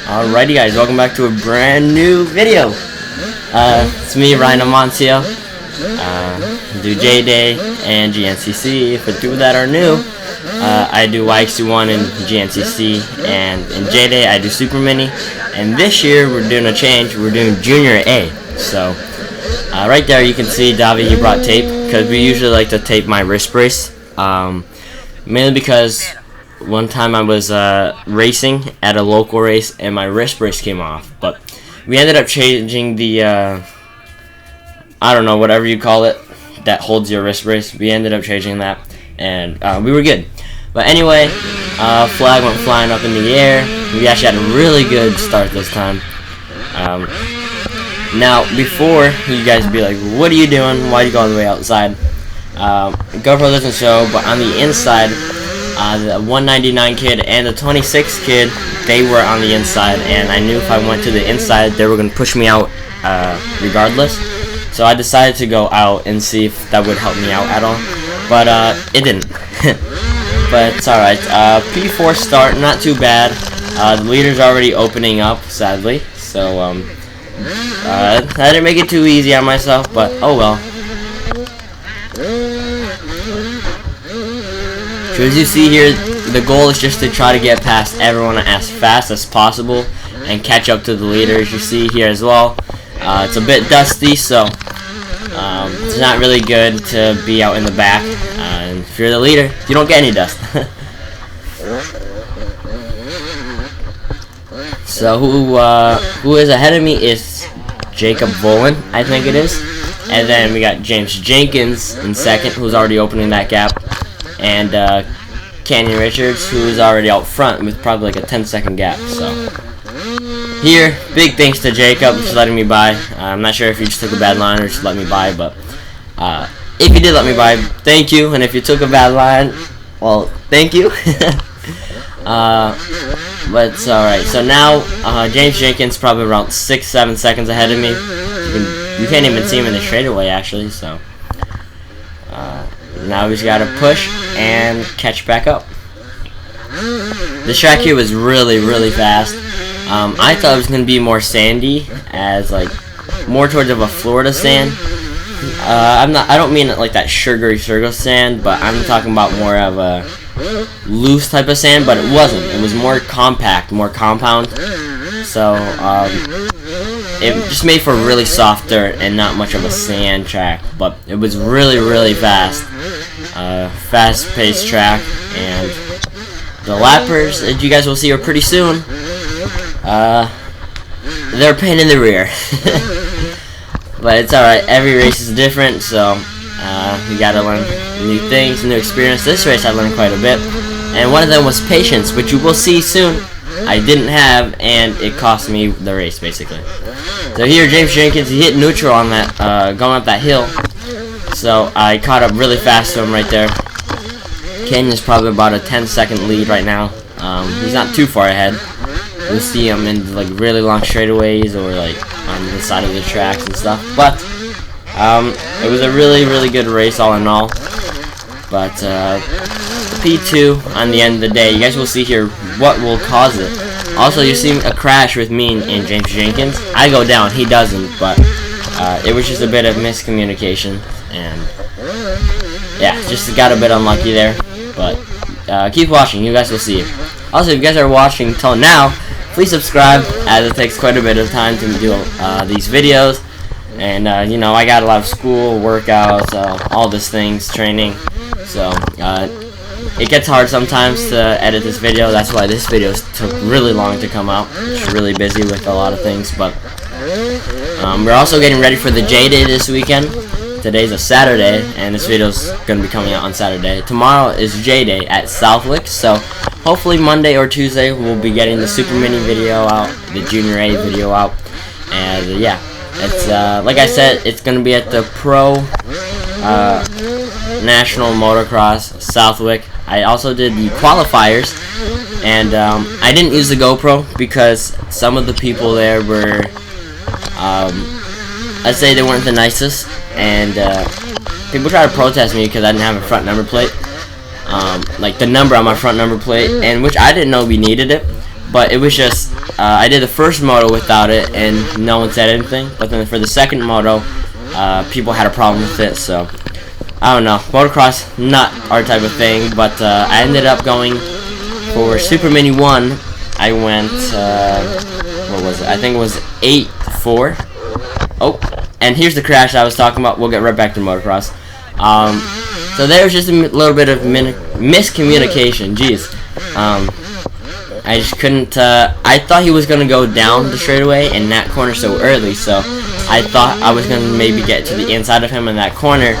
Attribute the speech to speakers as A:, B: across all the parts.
A: Alrighty guys, welcome back to a brand new video. It's me, Ryan Amancio. Do J-Day and GNCC. For people that are new, I do YXC1 and GNCC, and in J-Day I do Super Mini. And this year we're doing a change, we're doing Junior A. So right there you can see Davi, he brought tape, because we usually like to tape my wrist brace. Mainly because one time I was racing at a local race and my wrist brace came off, but we ended up changing the I don't know, whatever you call it that holds your wrist brace. We ended up changing that, and we were good. But anyway, flag went flying up in the air. We actually had a really good start this time. Now, before you guys be like, what are you doing? Why are you going all the way outside? GoPro doesn't show, but on the inside, the 199 kid and the 26 kid, they were on the inside, and I knew if I went to the inside, they were going to push me out regardless. So I decided to go out and see if that would help me out at all, but it didn't. But it's alright. P4 start, not too bad. The leader's already opening up, sadly, so I didn't make it too easy on myself, but oh well. So as you see here, the goal is just to try to get past everyone as fast as possible and catch up to the leader. As you see here as well, it's a bit dusty, so it's not really good to be out in the back. And if you're the leader, you don't get any dust. So who is ahead of me is Jacob Volan, I think it is. And then we got James Jenkins in second, who's already opening that gap. And Canyon Richards, who is already out front with probably like a 10-second gap. So here, big thanks to Jacob for letting me by. I'm not sure if you just took a bad line or just let me by, but if you did let me by, thank you. And if you took a bad line, well, thank you. But it's alright. So now James Jenkins probably around 6-7 seconds ahead of me. You can't even see him in the straightaway actually. So now we just gotta push and catch back up. This track here was really fast. I thought it was gonna be more sandy, as like more towards of a Florida sand. I don't mean it like that sugary sand, but I'm talking about more of a loose type of sand, but it wasn't. It was more compact, more compound. So it just made for really soft dirt and not much of a sand track, but it was really fast. Fast-paced track, and the lappers that you guys will see are pretty soon. They're a pain in the rear. But it's alright, every race is different, so you gotta learn new things, new experience. This race I learned quite a bit, and one of them was patience, which you will see soon I didn't have, and it cost me the race basically. So here James Jenkins, he hit neutral on that going up that hill, so I caught up really fast to him right there. Kenyon's probably about a 10-second lead right now. He's not too far ahead. You'll see him in like really long straightaways or like on the side of the tracks and stuff. But it was a really good race all in all. But P2 on the end of the day, you guys will see here what will cause it. Also, you see a crash with me and James Jenkins. I go down, he doesn't, but it was just a bit of miscommunication, and yeah, just got a bit unlucky there. But keep watching, you guys will see it. Also, if you guys are watching till now, please subscribe, as it takes quite a bit of time to do these videos. And you know, I got a lot of school, workouts, all these things, training. So it gets hard sometimes to edit this video. That's why this video took really long to come out. Just really busy with a lot of things. But we're also getting ready for the J-Day this weekend. Today's a Saturday, and this video's going to be coming out on Saturday. Tomorrow is J-Day at Southwick, so hopefully Monday or Tuesday we'll be getting the Super Mini video out, the Junior A video out, and yeah, it's like I said, it's going to be at the Pro National Motocross Southwick. I also did the qualifiers, and I didn't use the GoPro because some of the people there were, I'd say they weren't the nicest, and people try to protest me because I didn't have a front number plate. like the number on my front number plate, and which I didn't know we needed it, but it was just I did the first moto without it, and no one said anything. But then for the second moto, people had a problem with it, so I don't know. Motocross, not our type of thing, but I ended up going for Super Mini 1. I went, what was it? I think it was 8-4. Oh, and here's the crash I was talking about. We'll get right back to motocross. So there was just a little bit of miscommunication. Jeez. I just couldn't, I thought he was going to go down the straightaway in that corner so early, so I thought I was going to maybe get to the inside of him in that corner,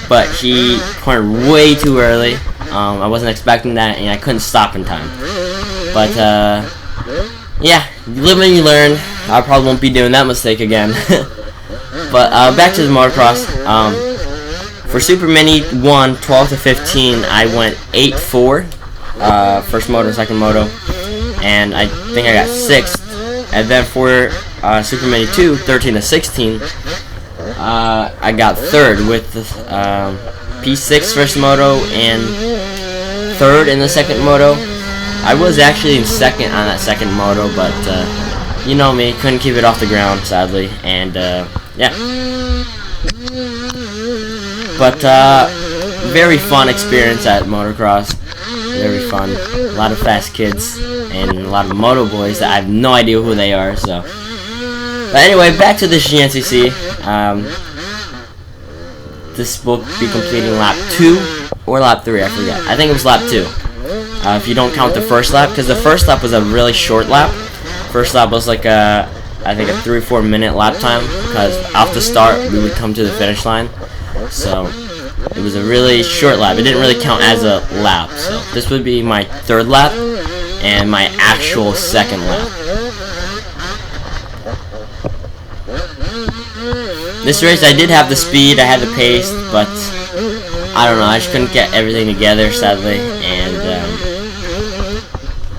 A: but he cornered way too early. I wasn't expecting that, and I couldn't stop in time. But, yeah, you live and you learn. I probably won't be doing that mistake again. But, back to the motocross. For Super Mini 1, 12 to 15, I went 8-4. First moto, second moto. And I think I got 6th. And then for Super Mini 2, 13 to 16, I got 3rd with P6 first moto and 3rd in the second moto. I was actually in 2nd on that second moto, but you know me, couldn't keep it off the ground, sadly. And yeah. But very fun experience at motocross. Very fun. A lot of fast kids and a lot of moto boys that I have no idea who they are. So, but anyway, back to this GNCC. This will be completing lap 2 or lap 3. I forget. I think it was lap 2. If you don't count the first lap, because the first lap was a really short lap. First lap was like I think a 3 or 4 minute lap time, because off the start we would come to the finish line. So it was a really short lap. It didn't really count as a lap. So this would be my 3rd lap and my actual 2nd lap. This race I did have the speed, I had the pace, but I don't know, I just couldn't get everything together, sadly, and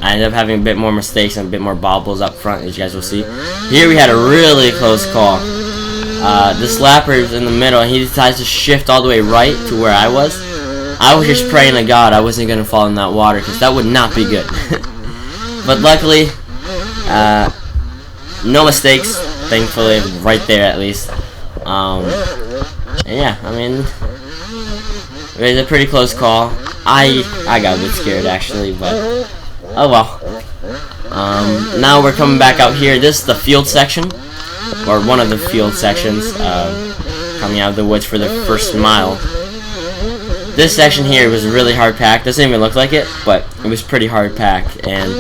A: I ended up having a bit more mistakes and a bit more bobbles up front, as you guys will see. Here we had a really close call. This lapper is in the middle, and he decides to shift all the way right to where I was. I was just praying to God I wasn't going to fall in that water, because that would not be good. But luckily, no mistakes, thankfully, right there at least. And yeah, I mean, it was a pretty close call. I got a bit scared, actually, but oh well. Now we're coming back out here. This is the field section, or one of the field sections, coming out of the woods for the first mile. This section here was really hard packed. Doesn't even look like it, but it was pretty hard packed, and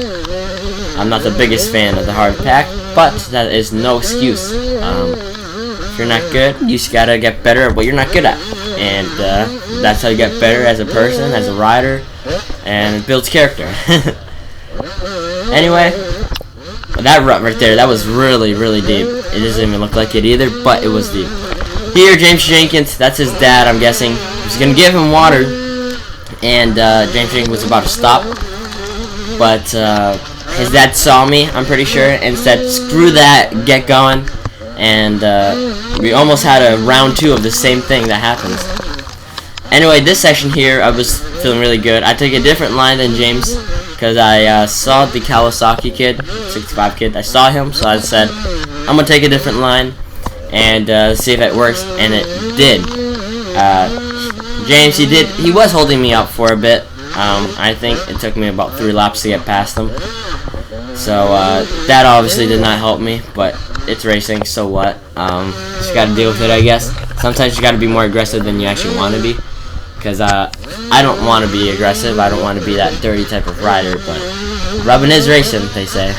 A: I'm not the biggest fan of the hard pack, but that is no excuse. If you're not good, you just gotta get better at what you're not good at, and that's how you get better as a person, as a rider, and it builds character. Anyway, that rut right there, that was really, really deep. It doesn't even look like it either, but it was deep. Here, James Jenkins, that's his dad, I'm guessing. He's gonna give him water, and James Jenkins was about to stop, but his dad saw me, I'm pretty sure, and said, "Screw that, get going." And we almost had a round 2 of the same thing that happens. Anyway, this section here, I was feeling really good. I took a different line than James, because I saw the Kawasaki kid, 65 kid. I saw him, so I said, I'm going to take a different line and see if it works, and it did. James, he was holding me up for a bit. I think it took me about 3 laps to get past him. So that obviously did not help me, but it's racing, so what? Just gotta deal with it, I guess. Sometimes you gotta be more aggressive than you actually want to be, because I don't want to be aggressive. I don't want to be that dirty type of rider, but rubbing is racing, they say.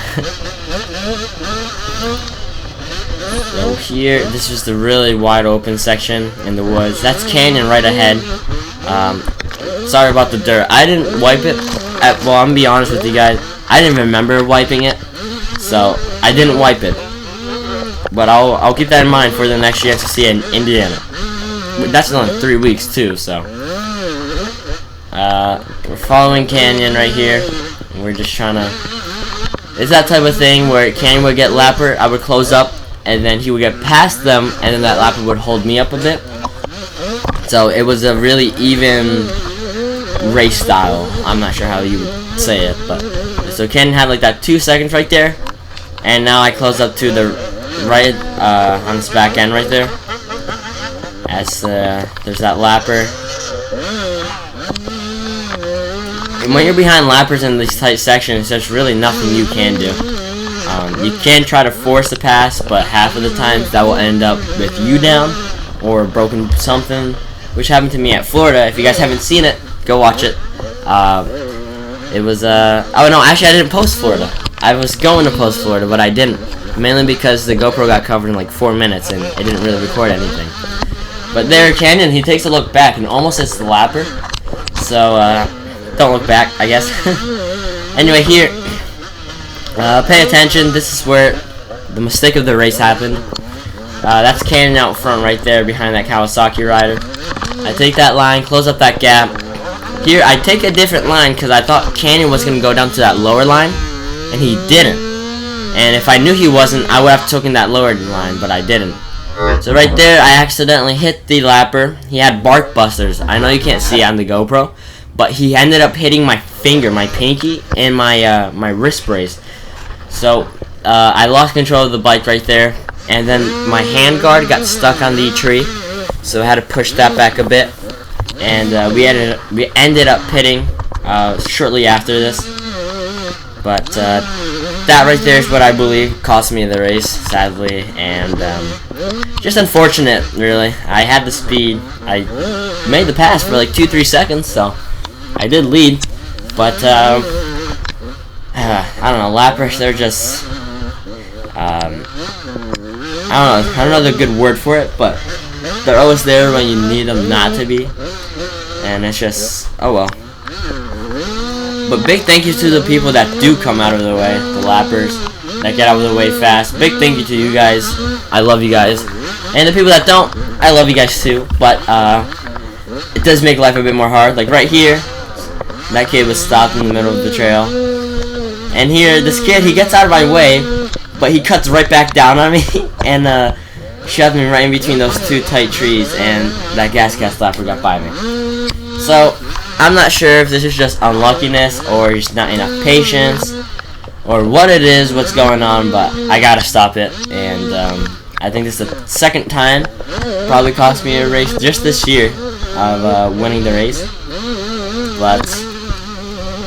A: So here, this is the really wide open section in the woods. That's canyon right ahead. Sorry about the dirt. I didn't wipe it. Well, I'm gonna be honest with you guys. I didn't remember wiping it, so I didn't wipe it. But I'll keep that in mind for the next GNCC in Indiana. That's in like 3 weeks too, so. We're following Canyon right here. And we're just trying to. It's that type of thing where Canyon would get lapper, I would close up, and then he would get past them, and then that lapper would hold me up a bit. So it was a really even race style. I'm not sure how you would say it, but so Canyon had like that 2 seconds right there, and now I close up to the right on its back end right there. As there's that lapper. And when you're behind lappers in these tight sections, there's really nothing you can do. You can try to force the pass, but half of the times that will end up with you down or broken something, which happened to me at Florida. If you guys haven't seen it, go watch it. It was oh no, actually I didn't post Florida. I was going to post Florida, but I didn't, mainly because the GoPro got covered in like 4 minutes and it didn't really record anything. But there, Canyon, he takes a look back and almost hits the lapper. So don't look back, I guess. Anyway, here, pay attention. This is where the mistake of the race happened. That's Canyon out front right there behind that Kawasaki rider. I take that line, close up that gap. Here, I take a different line because I thought Canyon was going to go down to that lower line, and he didn't. And if I knew he wasn't, I would have taken that lower line, but I didn't. So right there, I accidentally hit the lapper. He had bark busters. I know you can't see it on the GoPro, but he ended up hitting my finger, my pinky, and my my wrist brace. So I lost control of the bike right there, and then my hand guard got stuck on the tree, so I had to push that back a bit, and we ended up pitting shortly after this. But that right there is what I believe cost me the race, sadly, and just unfortunate, really. I had the speed. I made the pass for like 2-3 seconds, so I did lead. But I don't know, lappers, they're just I don't know the good word for it, but they're always there when you need them not to be, and it's just, oh well. But big thank you to the people that do come out of the way, the lappers that get out of the way fast. Big thank you to you guys. I love you guys. And the people that don't, I love you guys too. But it does make life a bit more hard. Like right here, that kid was stopped in the middle of the trail. And here, this kid, he gets out of my way, but he cuts right back down on me and shoves me right in between those 2 tight trees, and that gas lapper got by me. So I'm not sure if this is just unluckiness or just not enough patience or what it is, what's going on, but I gotta stop it. And I think this is the 2nd time, probably cost me a race just this year of winning the race. But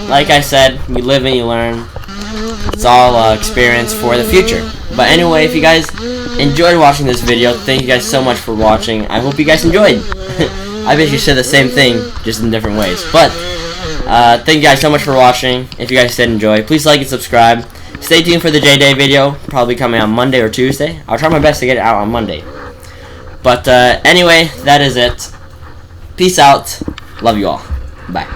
A: like I said, you live and you learn. It's all experience for the future. But anyway, if you guys enjoyed watching this video, thank you guys so much for watching. I hope you guys enjoyed. I basically said the same thing, just in different ways. But thank you guys so much for watching. If you guys did enjoy, please like and subscribe. Stay tuned for the J-Day video, probably coming on Monday or Tuesday. I'll try my best to get it out on Monday. But anyway, that is it. Peace out. Love you all. Bye.